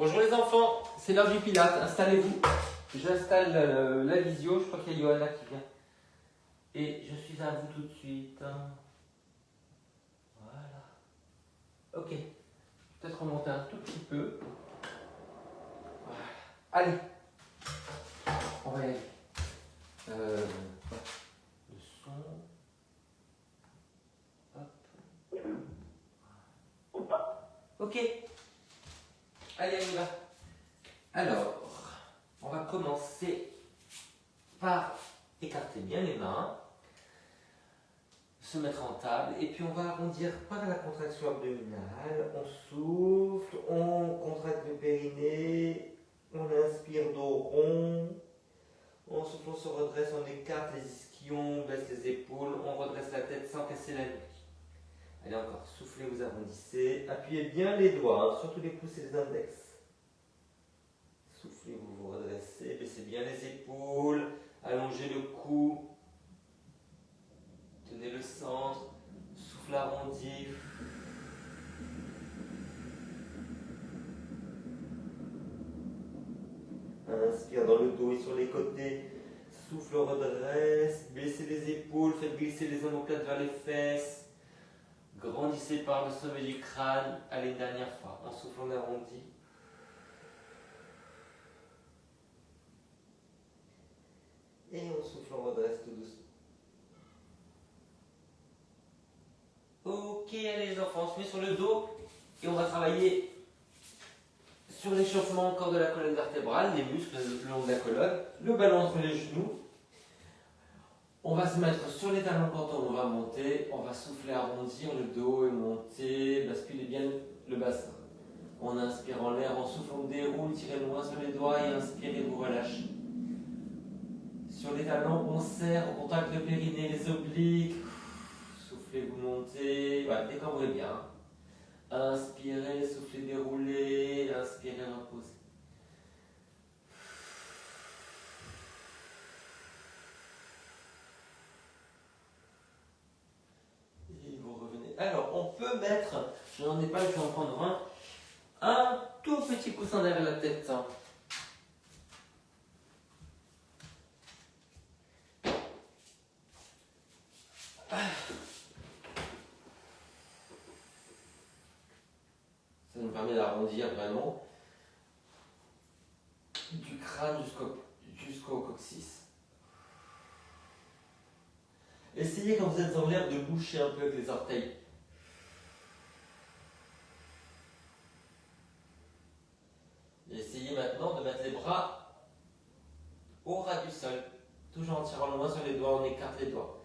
Bonjour les enfants, c'est l'heure du Pilate, installez-vous. J'installe la visio, je crois qu'il y a Johanna qui vient. Et je suis à vous tout de suite. Voilà. Ok, peut-être remonter un tout petit peu. Voilà. Allez, on va y aller. Le son. Hop. Ok. Allez, on y va. Alors, on va commencer par écarter bien les mains, se mettre en table, et puis on va arrondir par la contraction abdominale. On souffle, on contracte le périnée, on inspire dos rond. En soufflant, on se redresse, on écarte les ischions, on baisse les épaules, on redresse la tête sans casser la nuque. Allez encore, soufflez, vous arrondissez. Appuyez bien les doigts, hein, surtout les pouces et les index. Soufflez, vous vous redressez, baissez bien les épaules, allongez le cou. Tenez le centre, souffle arrondi. Inspire dans le dos et sur les côtés. Souffle, redresse, baissez les épaules, faites glisser les omoplates vers les fesses. Grandissez par le sommet du crâne. Allez, une dernière fois. En soufflant, on arrondit. Et en soufflant, on redresse tout doucement. Ok, allez les enfants, on se met sur le dos et on va travailler sur l'échauffement encore de la colonne vertébrale, les muscles le long de la colonne, le ballon entre les genoux. On va se mettre sur les talons quand on va monter, on va souffler, arrondir le dos et monter, basculer bien le bassin. On inspire en l'air, on souffle, on déroule, tirez loin sur les doigts et inspirez, vous relâchez. Sur les talons, on serre, on contracte le périnée, les obliques. Soufflez, vous montez, voilà, décambrez bien. Inspirez, soufflez, déroulez, inspirez, reposez. Et vous revenez. Alors, on peut mettre, je n'en ai pas, je vais en prendre un tout petit coussin derrière la tête. Ça nous permet d'arrondir vraiment du crâne jusqu'au coccyx. Essayez quand vous êtes en l'air de boucher un peu avec les orteils. Et essayez maintenant de mettre les bras au ras du sol. Toujours en tirant loin sur les doigts, on écarte les doigts.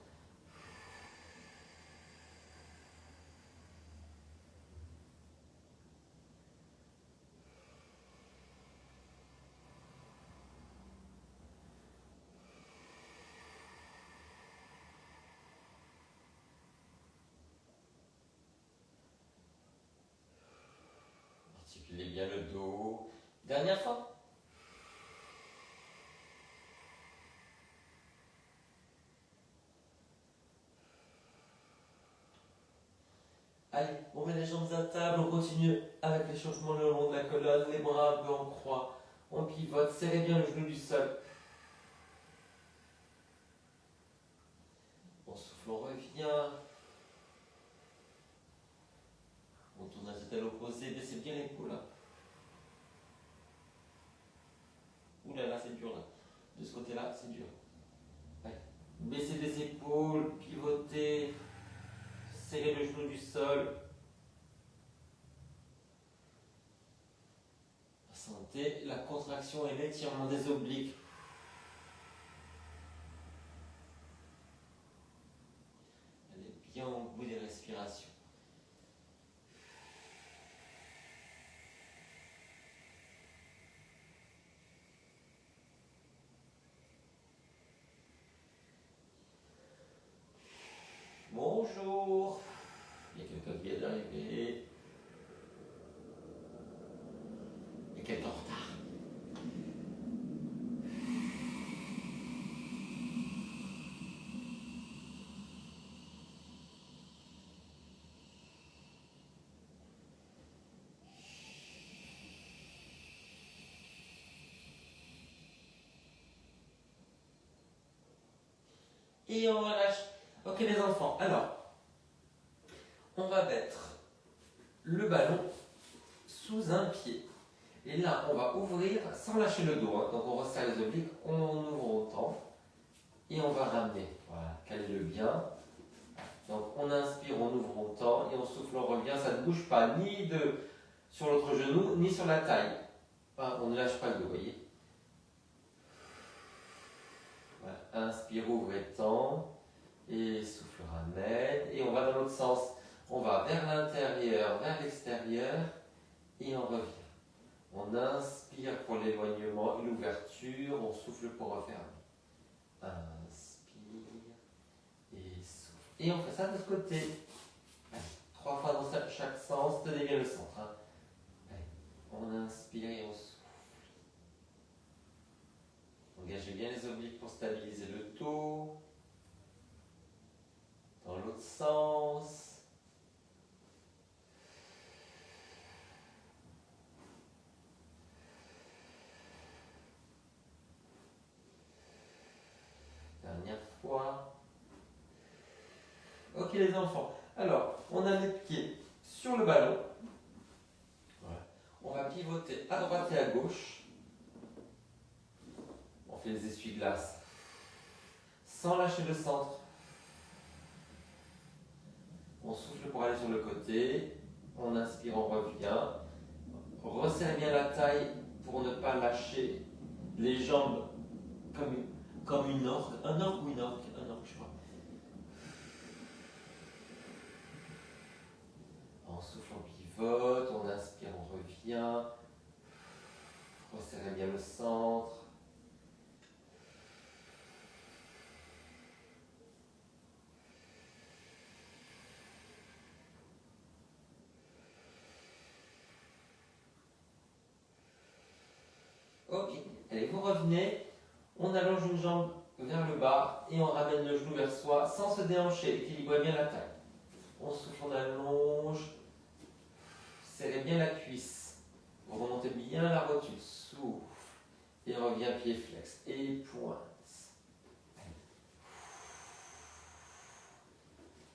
Articulez bien le dos. Dernière fois. Allez, on met les jambes à table, on continue avec l'échauffement le long de la colonne, les bras un peu en croix. On pivote, serrez bien le genou du sol. On souffle, on revient. On tourne la tête à l'opposé, baissez bien l'épaule là. Ouh là là, c'est dur là. De ce côté-là, c'est dur. Allez. Baissez les épaules, pivotez, serrez le genou du sol. Sentez la contraction et l'étirement des obliques. Allez bien au bout des respirations. Bonjour. Il y a quelqu'un qui vient d'arriver. Et quelqu'un en retard. et on relâche. Ok les enfants, alors, on va mettre le ballon sous un pied. Et là, on va ouvrir sans lâcher le dos. Hein. Donc on resserre les obliques, on ouvre autant et on va ramener. Voilà, calez-le bien. Donc on inspire, on ouvre autant et on souffle, on revient. Ça ne bouge pas ni sur l'autre genou, ni sur la taille. Enfin, on ne lâche pas le dos, vous voyez. Voilà. Inspire, ouvrez tant. Et souffle, ramène. Et on va dans l'autre sens. On va vers l'intérieur, vers l'extérieur. Et on revient. On inspire pour l'éloignement et l'ouverture. On souffle pour refermer. Inspire. Et souffle. Et on fait ça de l'autre côté. Allez, 3 fois dans chaque sens. Tenez bien le centre. Hein. Allez, on inspire et on souffle. Engagez bien les obliques pour stabiliser le dos. Dans l'autre sens. Dernière fois. Ok les enfants. Alors, on a les pieds sur le ballon. Voilà. On va pivoter à droite et à gauche. On fait les essuie-glaces sans lâcher le centre. On souffle pour aller sur le côté. On inspire, on revient. Resserrez bien la taille pour ne pas lâcher les jambes comme une orgue. Un orgue ou une orgue? Un orgue, je crois. On souffle, on pivote. On inspire, on revient. Resserrez bien le centre. Ok, allez, vous revenez, on allonge une jambe vers le bas et on ramène le genou vers soi sans se déhancher, équilibrez bien la taille. On souffle, on allonge, serrez bien la cuisse, vous remontez bien la rotule, souffle et revient pied flex et pointe.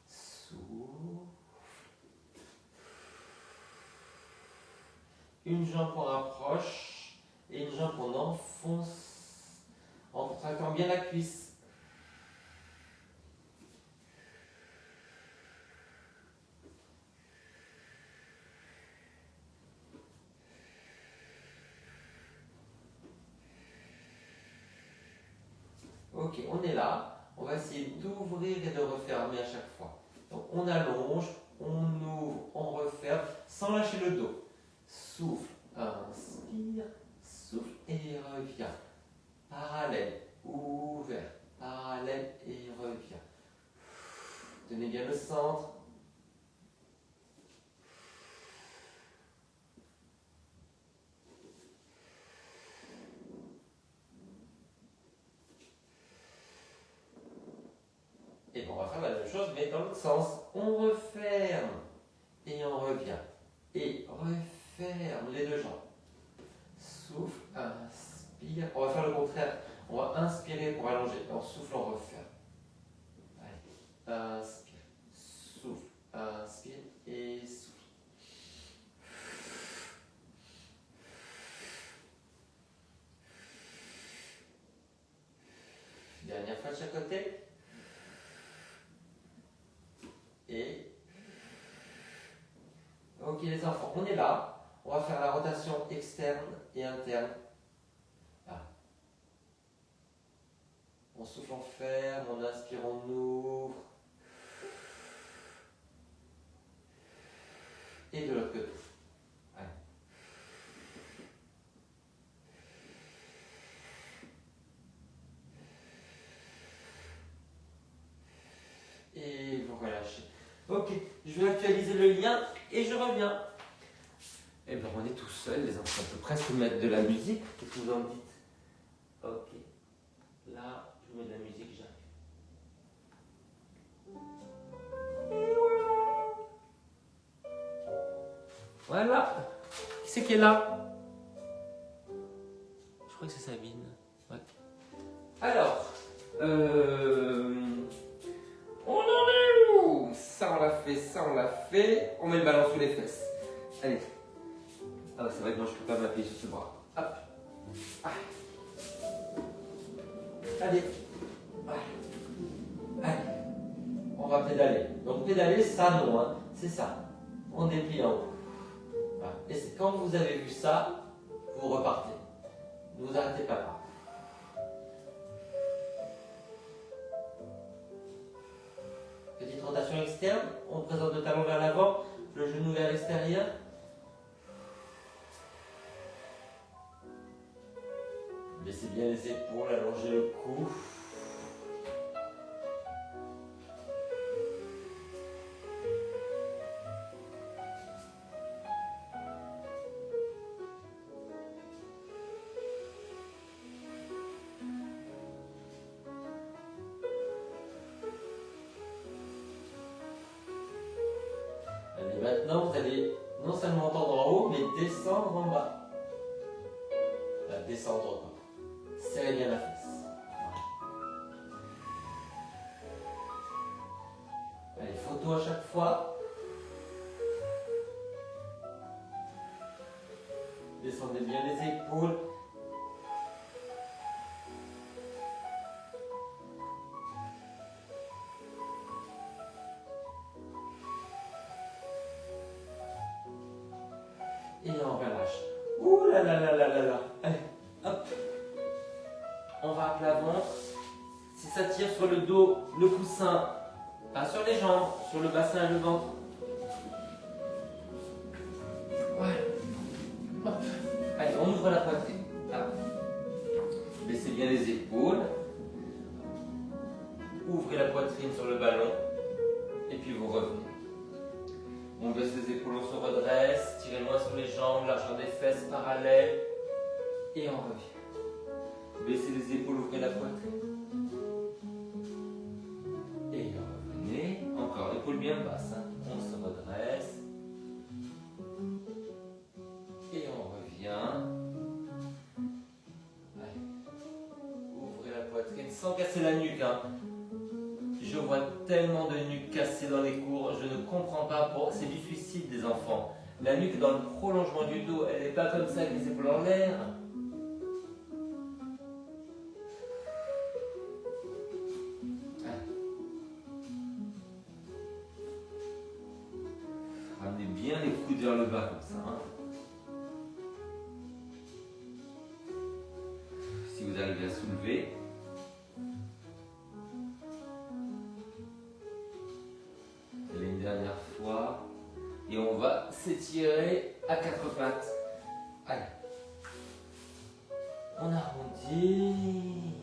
Souffle. Une jambe qu'on rapproche. Et une jambe qu'on enfonce en contractant bien la cuisse. Ok, on est là. On va essayer d'ouvrir et de refermer à chaque fois. Donc on allonge, on ouvre, on referme sans lâcher le dos. Souffle, inspire, souffle et revient. Parallèle, ouvert, parallèle et revient. Tenez bien le centre. Et on va faire la même chose, mais dans l'autre sens. On referme et on revient. Et referme les deux jambes. Souffle, inspire. On va faire le contraire. On va inspirer pour allonger. Et on souffle, on referme. Allez. Inspire. Souffle. Inspire et souffle. Dernière fois de chaque côté. Et ok les enfants, on est là. On va faire la rotation externe et interne. Là. On souffle, on ferme, on inspire, on ouvre. Et de l'autre côté. Allez. Et vous relâchez. Ok, je vais actualiser le lien et je reviens. Eh bien, on est tout seul, les enfants. On peut presque mettre de la musique. Qu'est-ce que vous en dites? Ok. Là, je mets de la musique, j'arrive. Voilà. Qui c'est qui est là? Je crois que c'est Sabine. Ouais. Alors, Ça, on l'a fait, ça, on l'a fait. On met le ballon sous les fesses. Allez. Ah, c'est vrai que moi, je ne peux pas m'appuyer sur ce bras. Hop. Ah. Allez. Ah. Allez. On va pédaler. Donc, pédaler, ça, non. Hein. C'est ça. On déplie en haut. Voilà. Et quand vous avez vu ça, vous repartez. Ne vous arrêtez pas là. Petite rotation externe. On présente le talon vers l'avant, le genou vers l'extérieur. Baissez bien les épaules, allongez le cou. Allez, maintenant vous allez non seulement entendre en haut, mais descendre en bas. Descendre quoi. Serrez bien la fesse. Allez, photo à chaque fois. Descendez bien les épaules. Et on relâche. Ouh là là là là là là. Allez, hop. On va à plat ventre. Si ça tire sur le dos, le coussin, pas sur les jambes, sur le bassin et le ventre. Voilà. Hop. Allez, on ouvre la poitrine. Là. Baissez bien les épaules. Ouvrez la poitrine sur le ballon. Et puis vous revenez. On baisse les épaules, on se redresse. Tirez loin sur les jambes, largeur des fesses parallèle. Et on revient. Baissez les épaules, ouvrez la poitrine. Et revenez. Encore, épaules bien basses. Hein. On se redresse. Et on revient. Allez. Ouvrez la poitrine sans casser la nuque. Hein. Je vois tellement de nuques cassées dans les cours. Je ne comprends pas. C'est du suicide des enfants. La nuque est dans le prolongement du dos. Elle n'est pas comme ça avec les épaules en l'air. Ramenez bien les coudes vers le bas comme ça. Hein. Si vous arrivez à soulever. Allez, une dernière fois. Et on va s'étirer à quatre pattes. Allez. On arrondit.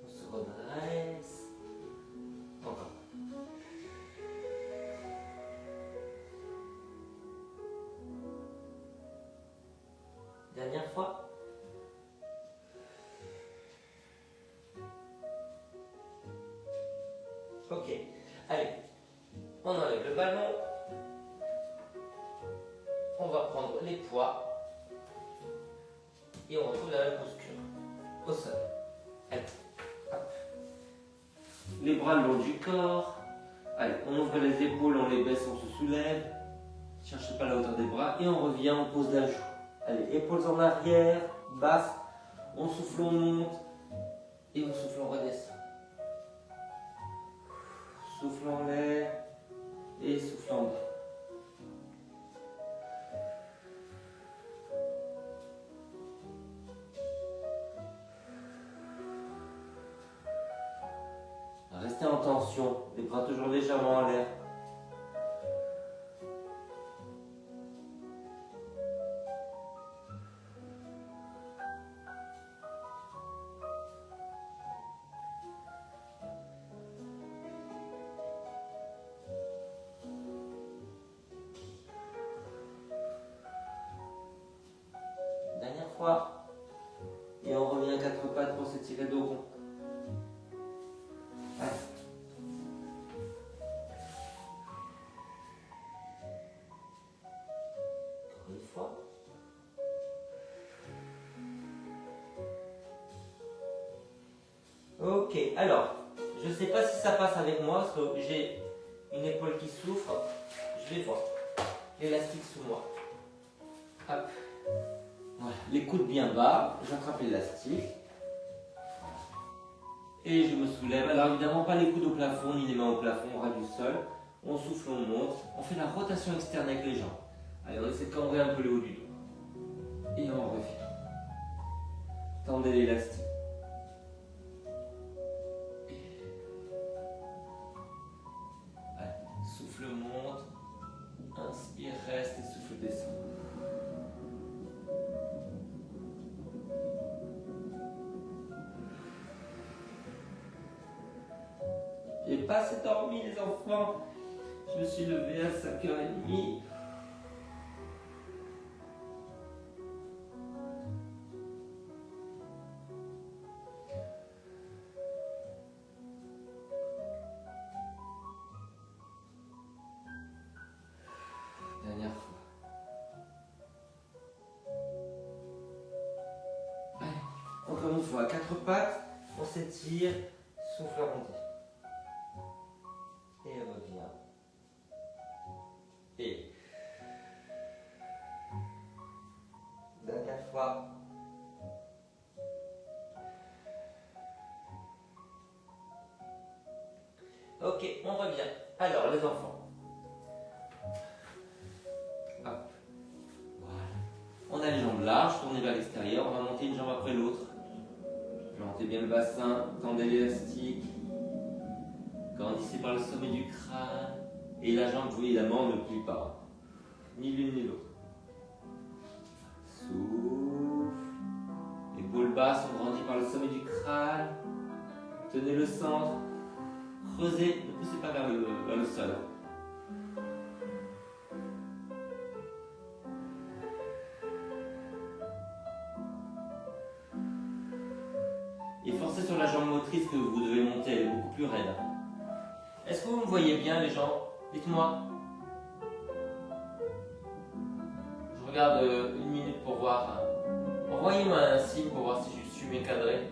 On se redresse. Encore. Dernière fois. Ok. Allez. On enlève le ballon. On va prendre les poids. Et on retrouve la même posture. Au sol. Allez. Hop. Les bras le long du corps. Allez, on ouvre les épaules, on les baisse, on se soulève. Ne cherchez pas la hauteur des bras. Et on revient, on pose la joue. Allez, épaules en arrière, basse. On souffle, on monte. Et on souffle, on redescend. Souffle en l'air. Et souffle en bas. Restez en tension, les bras toujours légèrement en l'air. Dernière fois. Et on revient à quatre pattes pour s'étirer dos rond. Allez. Encore une fois. Ok, alors, Je ne sais pas si ça passe avec moi parce que j'ai une épaule qui souffre. Je vais voir. L'élastique sous moi. Hop. Voilà. Les coudes bien bas. J'attrape l'élastique. Et je me soulève. Alors évidemment, pas les coudes au plafond, ni les mains au plafond, on ras du sol. On souffle, on monte. On fait la rotation externe avec les jambes. Allez, on essaie de cambrer un peu le haut du dos. Et on revient. Tendez l'élastique. Allez, souffle monte. Inspire, reste et souffle descend. J'ai pas assez dormi les enfants. Je me suis levé à 5h30. Dernière fois. Allez, encore une fois, 4 pattes, on s'étire, souffle arrondi. Et revient. Et dernière fois. Ok, on revient. Alors les enfants. Hop. Voilà. On a les jambes larges, tournées vers l'extérieur. On va monter une jambe après l'autre. Plantez bien le bassin, tendez l'élastique. Grandissez par le sommet du crâne. Et la jambe, vous évidemment, ne plie pas. Ni l'une ni l'autre. Souffle. Épaules basses, on grandit par le sommet du crâne. Tenez le centre. Creusez, ne poussez pas vers le sol. Et forcez sur la jambe motrice que vous devez monter, elle est beaucoup plus raide. Est-ce que vous me voyez bien les gens? Dites-moi. Je regarde 1 minute pour voir. Envoyez-moi un signe pour voir si je suis bien cadré.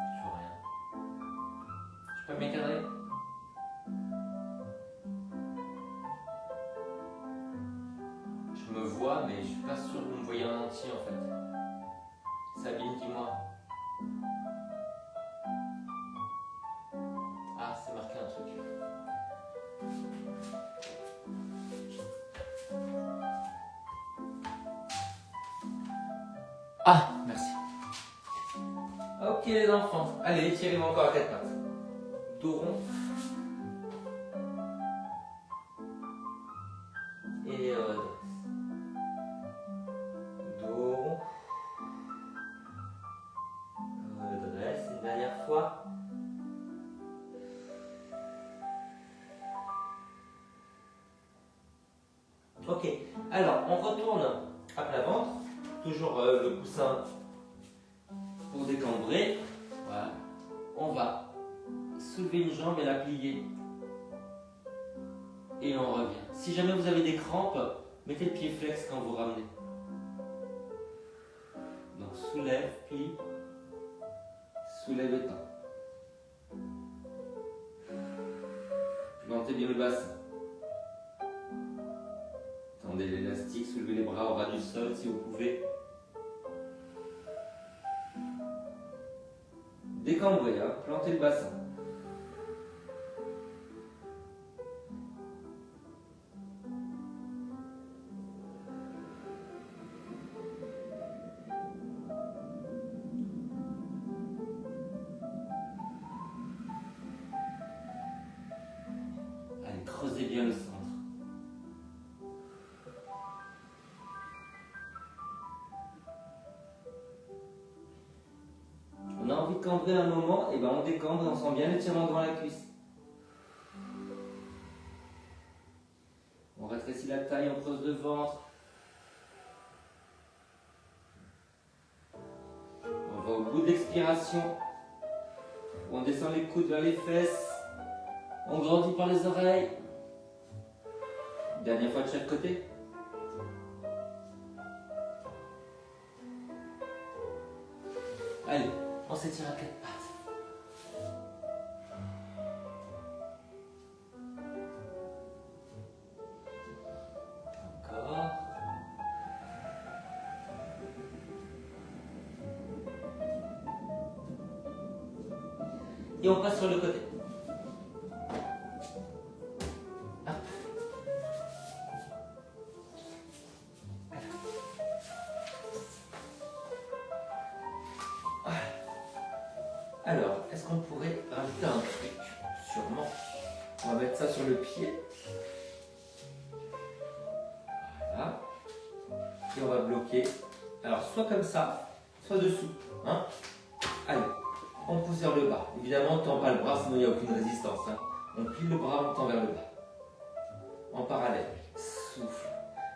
Je vois rien. Je suis pas bien cadré? Je me vois, mais je suis pas sûr que vous me voyez en entier en fait. Sabine, dis-moi. Ah, c'est marqué un truc. Ah, merci. Ok les enfants, allez, étirez-moi encore à 4 pattes. Dos rond. Et redresse. Dos rond. Redresse, une dernière fois. Ok, alors on retourne à plat ventre. Toujours le coussin pour décambrer. Voilà. On va soulever une jambe et la plier. Et on revient. Si jamais vous avez des crampes, mettez le pied flex quand vous ramenez. Donc soulève, plie, soulève et tend. Plantez bien le bassin. Tendez l'élastique, soulevez les bras au ras du sol si vous pouvez. Décambrez, hein, plantez le bassin. Allez, creusez bien le centre. On a envie de cambrer un moment, et ben on décambre et on sent bien l'étirement devant la cuisse. On rétrécit la taille, on creuse le ventre. coude d'expiration. On descend les coudes vers les fesses. On grandit par les oreilles. Dernière fois de chaque côté. Allez, on s'étire à quatre pattes. Encore. Et on passe sur le côté. Hop. Alors, est-ce qu'on pourrait rajouter un truc? Sûrement. On va mettre ça sur le pied. Voilà. Et on va bloquer. Alors, soit comme ça, soit dessous. Hein? Allez, on pousse vers le bas. Évidemment, on ne tend pas le bras, sinon il n'y a aucune résistance. Hein. On plie le bras, on tend vers le bas. En parallèle. Souffle.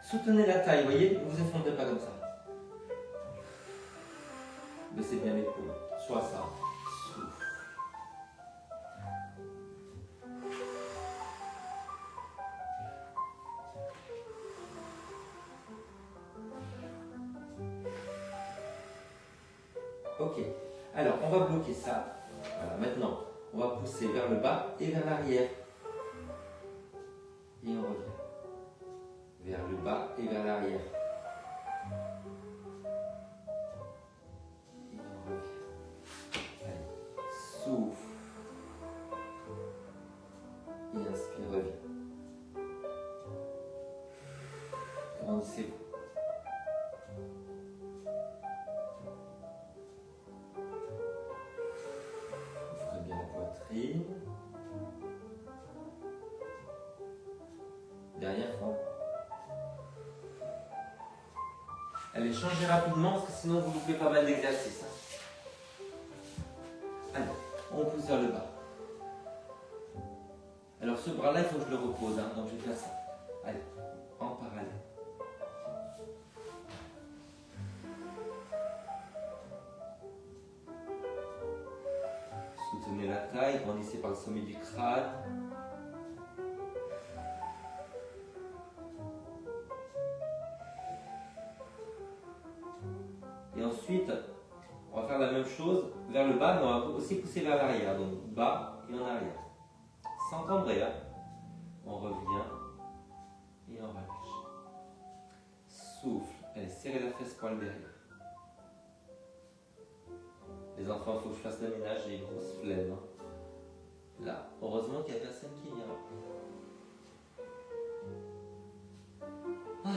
Soutenez la taille, vous voyez? Ne vous effondrez pas comme ça. Baissez bien l'épaule. Soit ça. Souffle. Ok. Alors, on va bloquer ça. Voilà, maintenant, on va pousser vers le bas et vers l'arrière. Et on revient. Vers le bas et vers l'arrière. Et on revient. Allez, souffle. Et inspire, reviens. Grandissez-vous. Ouvrez bien la poitrine. Dernière fois. Allez, changez rapidement parce que sinon vous loupez pas mal d'exercices. Allez, on pousse vers le bas. Alors ce bras-là, il faut que je le repose, hein, donc je vais faire ça. Allez, en parallèle. Soutenez la taille, grandissez par le sommet du crâne. Et ensuite, on va faire la même chose vers le bas, mais on va aussi pousser vers l'arrière. Donc bas et en arrière. Sans cambrer, hein. On revient et on relâche. Souffle. Allez, serrez la fesse poil derrière. Les enfants, il faut que je fasse le ménage, j'ai une grosse flemme. Hein. Là, heureusement qu'il n'y a personne qui vient. Ah.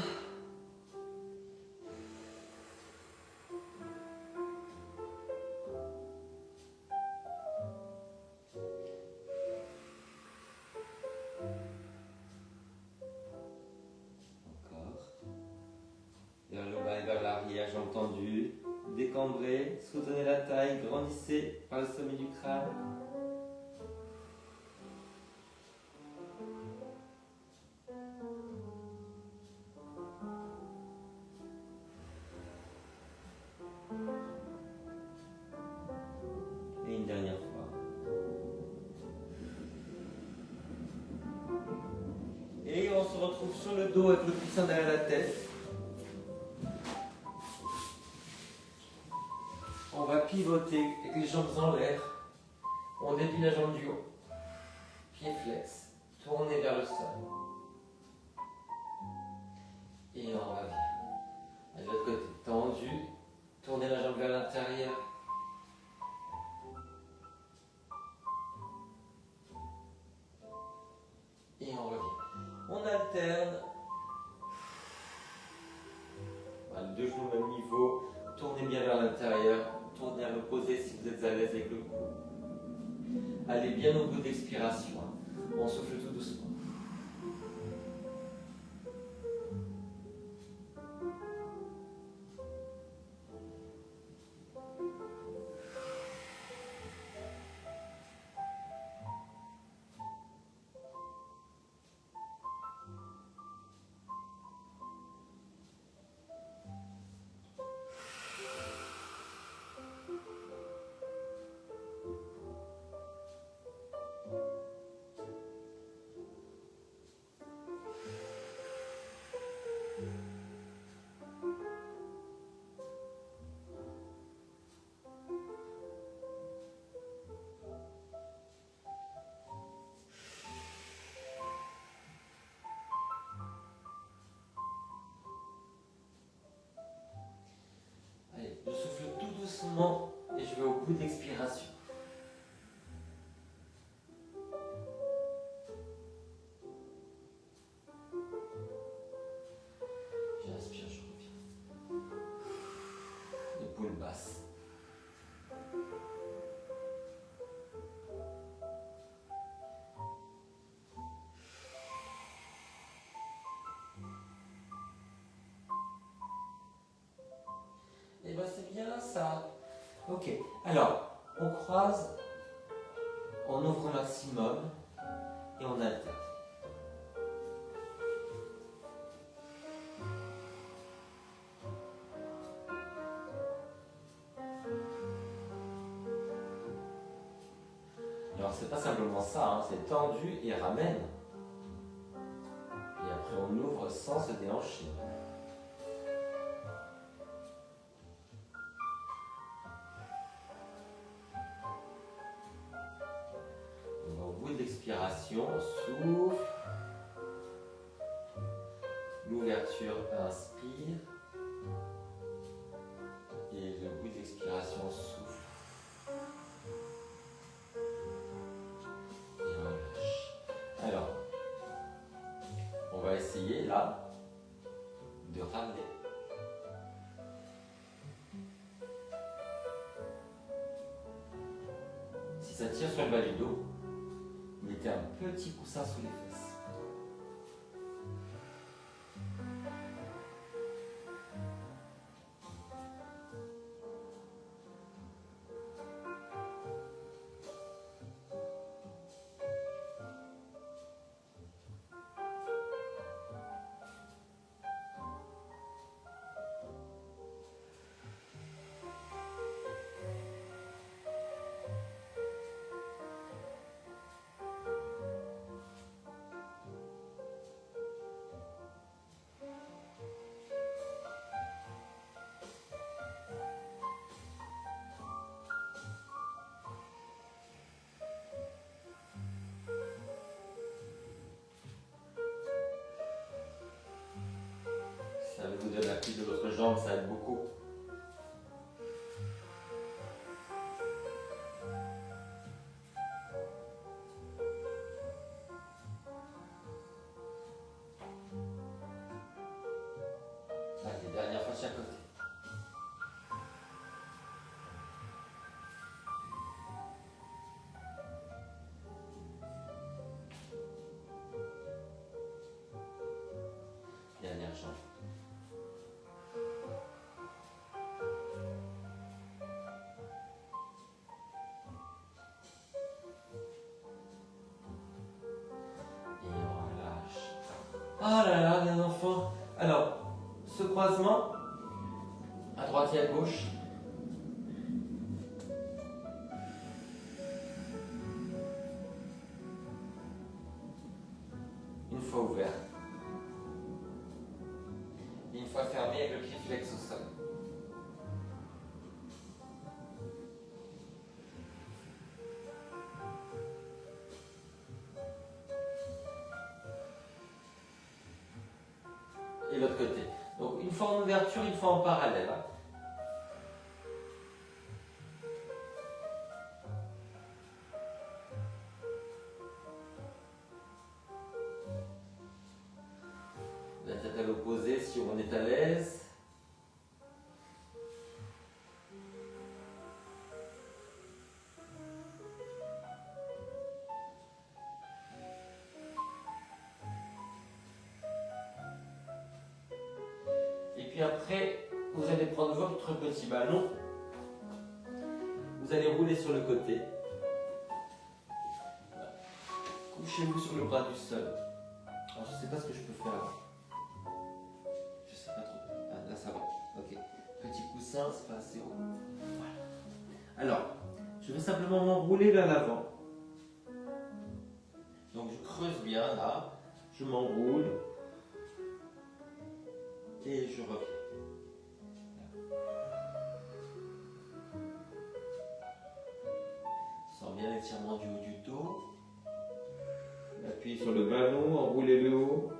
Vers le bas et vers l'arrière, j'ai entendu. Décambrez, soutenez la taille, grandissez par le sommet du crâne. Et une dernière fois. Et on se retrouve sur le dos avec le coussin derrière la tête. On va pivoter avec les jambes en l'air. On déplie la jambe du haut. Pied flex. Tournez vers le sol. Et on revient. À l'autre côté, tendu. Tournez la jambe vers l'intérieur. Et on revient. On alterne. Voilà, les deux genoux au même niveau. Tournez bien vers l'intérieur. Tournez à l'opposé si vous êtes à l'aise avec le cou. Allez bien au bout d'expiration. On souffle tout doucement. doucement et je vais au bout de l'expiration. J'inspire, je reviens. Épaule basse. Et bien c'est bien ça. Ok, alors on croise, on ouvre au maximum et on alterne. Alors c'est pas simplement ça, hein, c'est tendu et ramène. Et après on ouvre sans se déhancher. L'expiration, souffle, l'ouverture, inspire, et le bout d'expiration, souffle, et relâche. Alors, on va essayer là de ramener. Si ça tire sur le bas du dos, mettez un petit coussin sous les fesses. Ça vous donne l'appui de votre jambe, ça aide beaucoup. Allez, dernière fois de chaque côté. Dernière jambe. Ah là là, les enfants. Alors, ce croisement, à droite et à gauche. Une fois ouvert. Et une fois fermé avec le pied flex au sol. Et l'autre côté. Donc une fois en ouverture, une fois en parallèle. Hein. La tête à l'opposé si on est à l'aise. Et puis après, vous allez prendre votre petit ballon. Vous allez rouler sur le côté. Couchez-vous sur le bras du sol. Alors je ne sais pas ce que je peux faire là. Je ne sais pas trop. Ah, là ça va. Ok. Petit coussin, c'est pas assez haut. Voilà. Alors, je vais simplement m'enrouler vers l'avant. Donc je creuse bien là. Je m'enroule. Et je reviens. Sens bien l'étirement du haut du dos. Appuyez sur le ballon, enroulez le haut.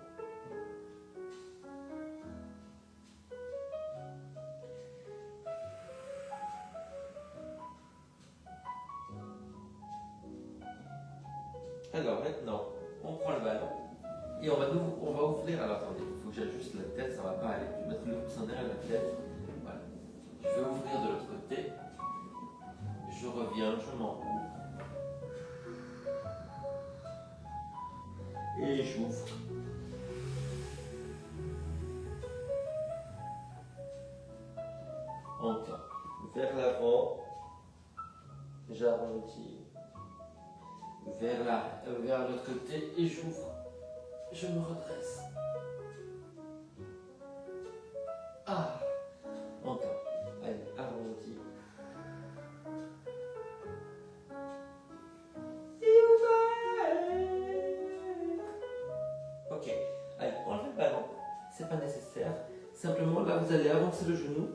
Et on va ouvrir. Alors attendez, il faut que j'ajuste la tête, ça va pas aller. Je vais mettre le coussin derrière la tête. Voilà. Je vais ouvrir de l'autre côté. Je reviens, je m'enroule. Et j'ouvre. Encore. Vers l'avant. J'arrondis. Vers l'autre côté et j'ouvre. Je me redresse. Ah. Encore. Allez, arrondi. Ok. Allez, enlevez le ballon. C'est pas nécessaire. Simplement, là, vous allez avancer le genou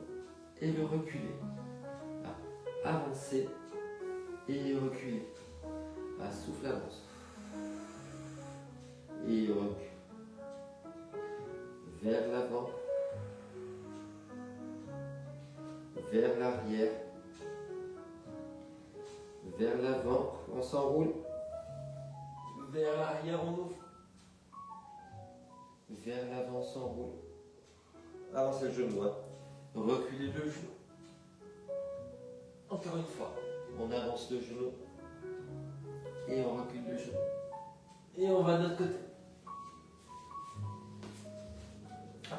et le reculer. Là. Avancer et reculer. Là, souffle, avance. Et recule. Vers l'avant. Vers l'arrière. Vers l'avant, on s'enroule. Vers l'arrière, on ouvre. Vers l'avant, on s'enroule. Avancez le genou. Hein. Reculez le genou. Encore une fois, on avance le genou. Et on recule le genou. Et on va de l'autre côté. Hop.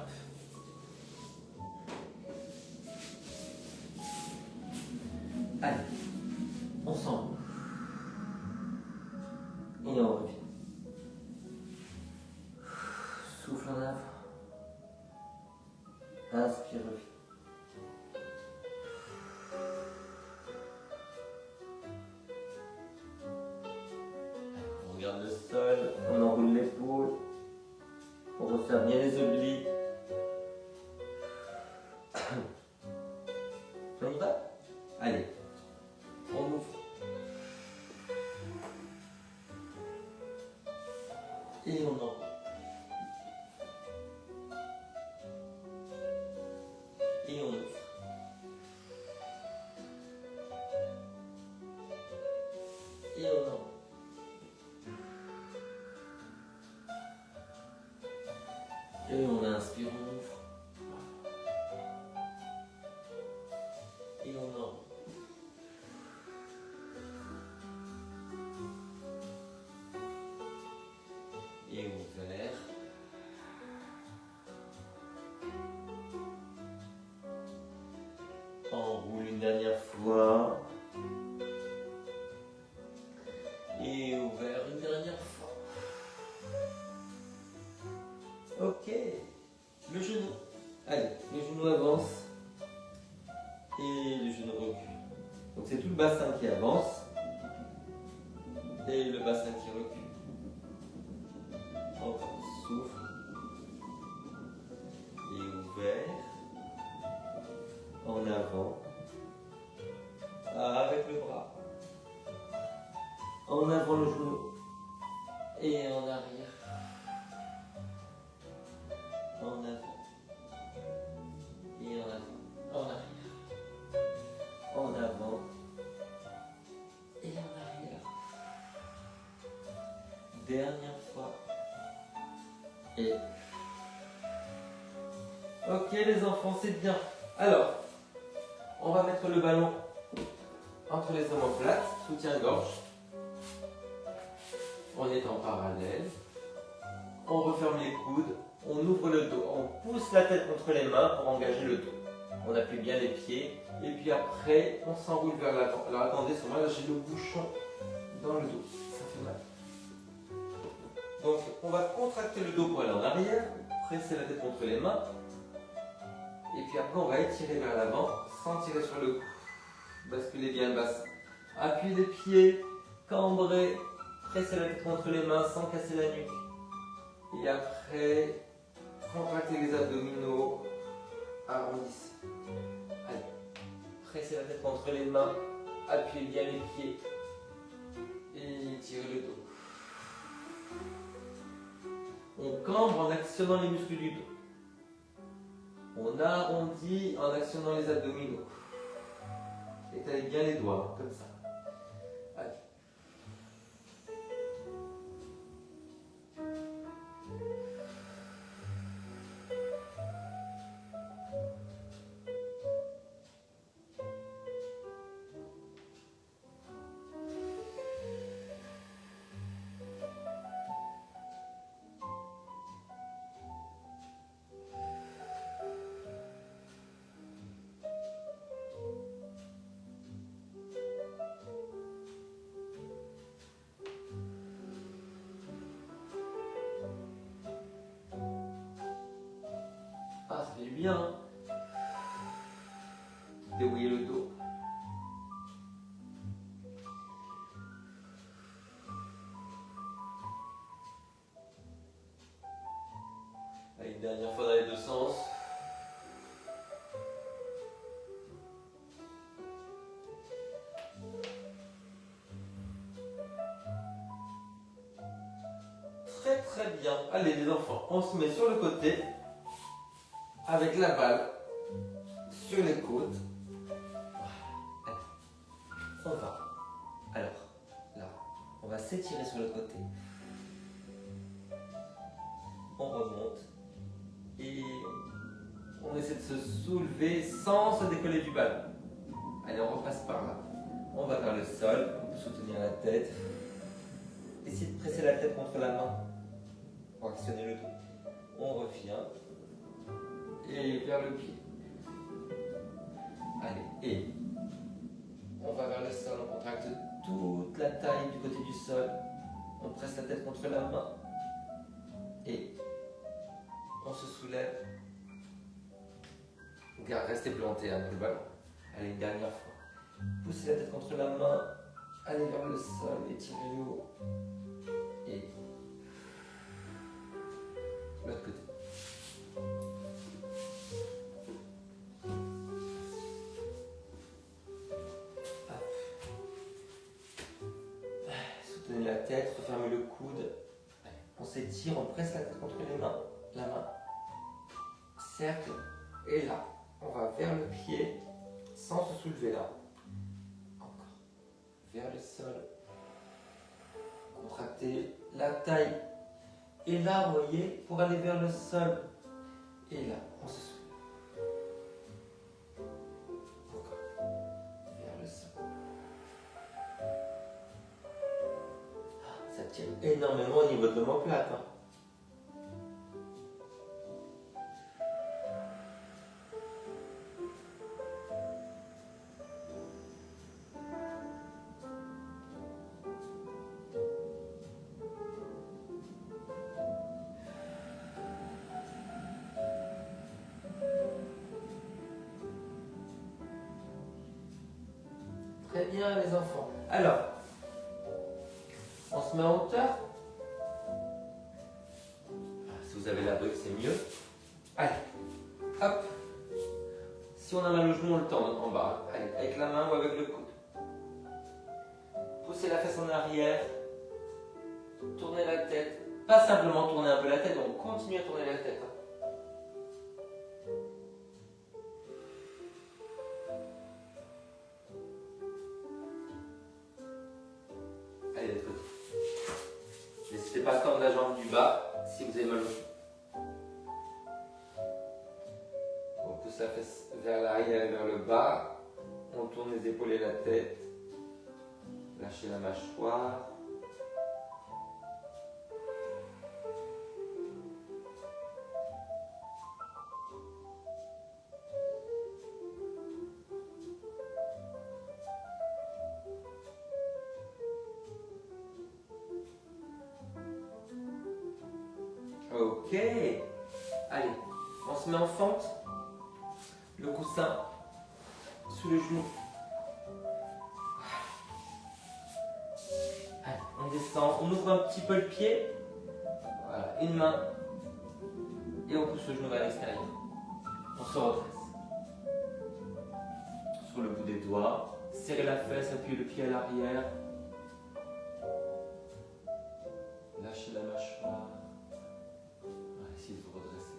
Allez, on s'enroule. Et on revient. Souffle en avant. Inspire, revient. On regarde le sol, on enroule l'épaule. On resserre bien les obliques. On y va? Allez, on ouvre. Et on enroule. Et on ouvre. Et on enroule. Et on inspire, on ouvre. Et on enroule. Et ouvert. Enroule une dernière fois. Et ouvert une dernière fois. Ok. Le genou. Allez, le genou avance. Et le genou recule. Donc c'est tout le bassin qui avance. Et le bassin qui recule. Encore souffle. Et ouvert. En avant. Avec le bras. En avant le genou. Et en arrière. En avant. Et en avant. En arrière. En avant. Et en arrière. Dernière fois. Et. Ok les enfants, c'est bien. Alors, on va mettre le ballon entre les omoplates, soutien-gorge. On est en parallèle. On referme les coudes. On ouvre le dos. On pousse la tête contre les mains pour engager le dos. On appuie bien les pieds. Et puis après, on s'enroule vers l'avant. Alors attendez, c'est moi, là j'ai le bouchon dans le dos. Ça fait mal. Donc, on va contracter le dos pour aller en arrière. Presser la tête contre les mains. Et puis après, on va étirer vers l'avant sans tirer sur le cou. Basculez bien le bassin. Appuyez les pieds, cambrez, pressez la tête contre les mains sans casser la nuque. Et après, contractez les abdominaux, arrondissez. Allez, pressez la tête contre les mains, appuyez bien les pieds et étirez le dos. On cambre en actionnant les muscles du dos. On arrondit en actionnant les abdominaux. Étalez bien les doigts, comme ça. Allez. bien. Hein. Dérouillez le dos. Allez, une dernière fois dans les deux sens. Très très bien. Allez les enfants, on se met sur le côté avec la balle sur les côtes. Allez, on va. Alors, là, on va s'étirer sur le côté. On remonte et on essaie de se soulever sans se décoller du ballon. Allez, on repasse par là. On va vers le sol, on peut soutenir la tête. Essayez de presser la tête contre la main pour actionner le dos. On revient et vers le pied. Allez, et on va vers le sol, on contracte toute la taille du côté du sol. On presse la tête contre la main et on se soulève. Restez planté avec le ballon. Allez, une dernière fois. Poussez la tête contre la main. Allez vers le sol, étirez le haut. Et l'autre côté. Hop. Soutenez la tête, refermez le coude. On s'étire, on presse la tête contre les mains. La main. Cercle. Et là, on va vers le pied sans se soulever là. Encore. Vers le sol. Contractez la taille. Et là, vous voyez, pour aller vers le sol. Et là, on se soulève. Encore. Vers le sol. Ça tire énormément au niveau de l'omoplate. Hein. Très bien les enfants. Alors, on se met en hauteur. Si vous avez la brique, c'est mieux. Allez, hop. Si on a mal au genou, on le tend en bas. Allez, avec la main ou avec le coude. Poussez la fesse en arrière. Tournez la tête. Pas simplement tourner un peu la tête, on continue à tourner la tête. Allez, de l'autre côté. N'hésitez pas à tendre la jambe du bas si vous avez mal au genou. On pousse la fesse vers l'arrière et vers le bas. On tourne les épaules et la tête. Lâchez la mâchoire. Ok. Allez, on se met en fente. Le coussin sous le genou. Allez, on descend, on ouvre un petit peu le pied. Voilà, une main. Et on pousse le genou vers l'extérieur. On se redresse. Sur le bout des doigts. Serrez la fesse, appuyez le pied à l'arrière. Lâchez la mâchoire. Essayez de vous redresser.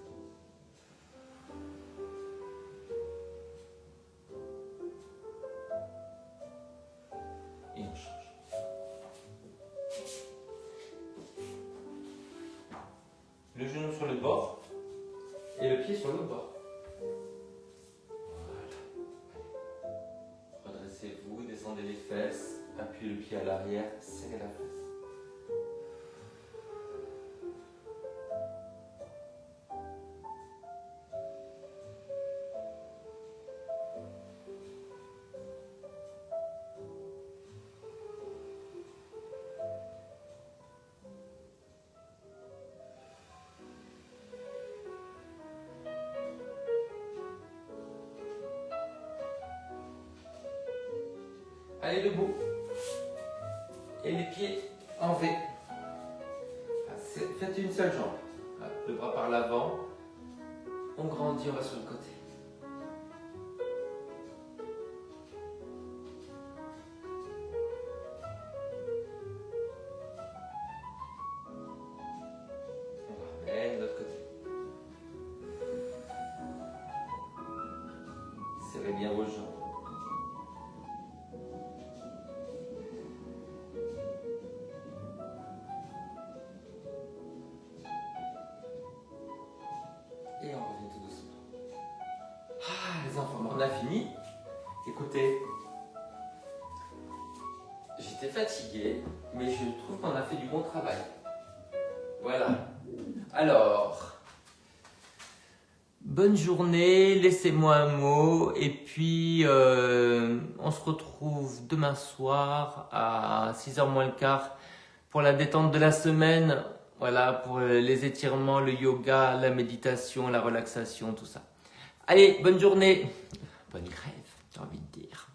Et on change. Le genou sur le bord et le pied sur le bord. Voilà. Redressez-vous, descendez les fesses, appuyez le pied à l'arrière, serrez la fesse. Allez, debout. Et les pieds en V. Faites une seule jambe. Le bras par l'avant. On grandit, on va sur le côté. On ramène de l'autre côté. Serrez bien vos jambes. Et on revient tout doucement. Ah, les enfants, on a fini. Écoutez, j'étais fatigué, mais je trouve qu'on a fait du bon travail. Voilà. Alors, bonne journée, laissez-moi un mot, et puis on se retrouve demain soir à 6h moins le quart pour la détente de la semaine. Voilà, pour les étirements, le yoga, la méditation, la relaxation, tout ça. Allez, bonne journée, bonne grève, j'ai envie de dire.